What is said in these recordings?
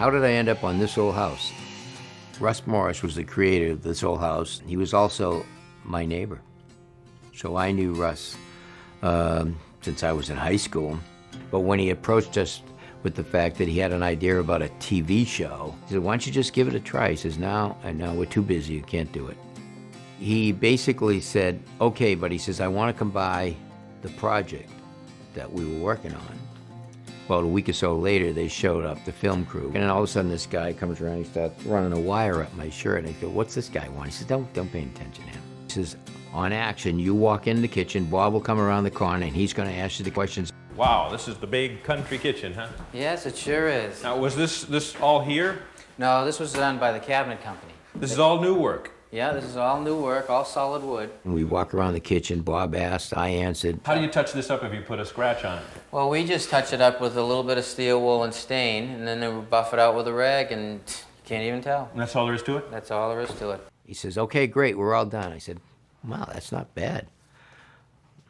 How did I end up on This Old House? Russ Morris was the creator of This Old House. He was also my neighbor. So I knew Russ since I was in high school. But when he approached us with the fact that he had an idea about a TV show, he said, why don't you just give it a try? He says, no, we're too busy, you can't do it. He basically said, okay, but he says, I want to come by the project that we were working on. Well, a week or so later, they showed up, the film crew, and then all of a sudden this guy comes around, he starts running a wire up my shirt, and I go, what's this guy want? He says, don't pay attention to him. He says, on action, you walk in the kitchen, Bob will come around the corner, and he's going to ask you the questions. Wow, this is the big country kitchen, huh? Yes, it sure is. Now, was this all here? No, this was done by the cabinet company. This is all new work. Yeah, this is all new work, all solid wood. And we walk around the kitchen, Bob asked, I answered. How do you touch this up if you put a scratch on it? Well, we just touch it up with a little bit of steel wool and stain, and then we buff it out with a rag, and you can't even tell. And that's all there is to it? That's all there is to it. He says, okay, great, we're all done. I said, wow, that's not bad.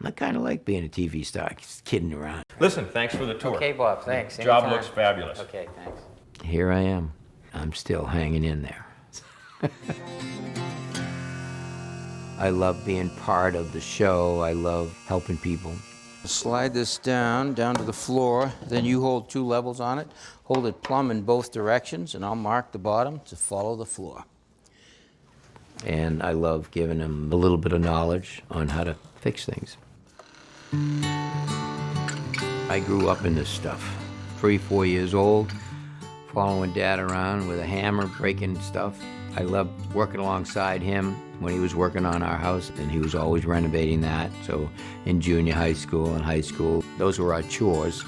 I kind of like being a TV star, just kidding around. Listen, thanks for the tour. Okay, Bob, thanks. Job Anytime. looks fabulous. Okay, thanks. Here I am. I'm still hanging in there. I love being part of the show. I love helping people. Slide this down to the floor. Then you hold 2 levels on it. Hold it plumb in both directions, and I'll mark the bottom to follow the floor. And I love giving them a little bit of knowledge on how to fix things. I grew up in this stuff. 3, 4 years old, following Dad around with a hammer, breaking stuff. I loved working alongside him when he was working on our house, and he was always renovating that. So in junior high school and high school, those were our chores.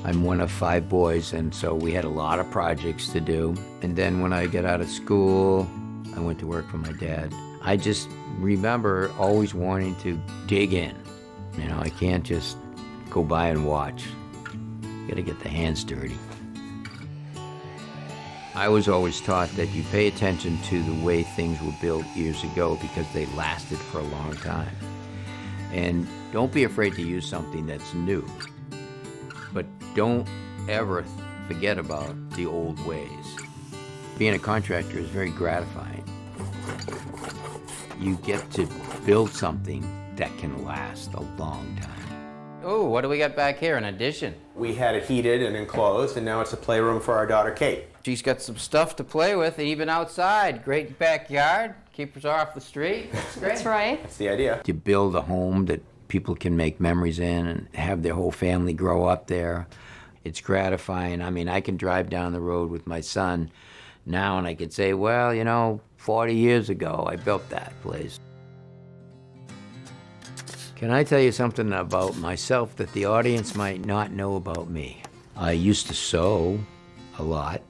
I'm one of 5 boys, and so we had a lot of projects to do. And then when I got out of school, I went to work for my dad. I just remember always wanting to dig in. You know, I can't just go by and watch. You gotta get the hands dirty. I was always taught that you pay attention to the way things were built years ago because they lasted for a long time. And don't be afraid to use something that's new. But don't ever forget about the old ways. Being a contractor is very gratifying. You get to build something that can last a long time. Oh, what do we got back here? An addition. We had it heated and enclosed, and now it's a playroom for our daughter, Kate. She's got some stuff to play with, even outside. Great backyard. Keep her off the street. That's great. That's right. That's the idea. To build a home that people can make memories in and have their whole family grow up there, it's gratifying. I mean, I can drive down the road with my son now and I could say, well, you know, 40 years ago I built that place. Can I tell you something about myself that the audience might not know about me? I used to sew a lot.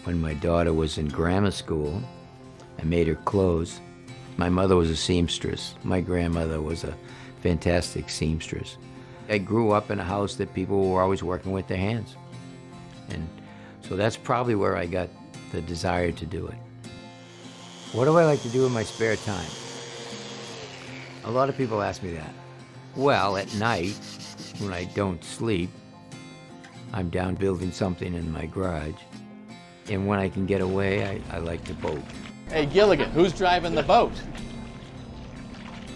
When my daughter was in grammar school, I made her clothes. My mother was a seamstress. My grandmother was a fantastic seamstress. I grew up in a house that people were always working with their hands. And so that's probably where I got the desire to do it. What do I like to do in my spare time? A lot of people ask me that. Well, at night, when I don't sleep, I'm down building something in my garage. And when I can get away, I like to boat. Hey, Gilligan, who's driving the boat?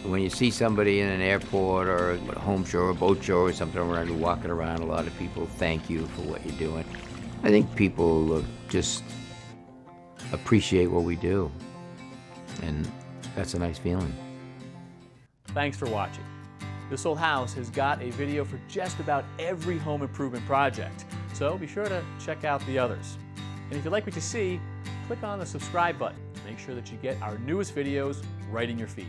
When you see somebody in an airport or a home show or a boat show or something around, you're walking around, a lot of people thank you for what you're doing. I think people just appreciate what we do. And that's a nice feeling. Thanks for watching. This Old House has got a video for just about every home improvement project, so be sure to check out the others. And if you like what you see, click on the subscribe button to make sure that you get our newest videos right in your feed.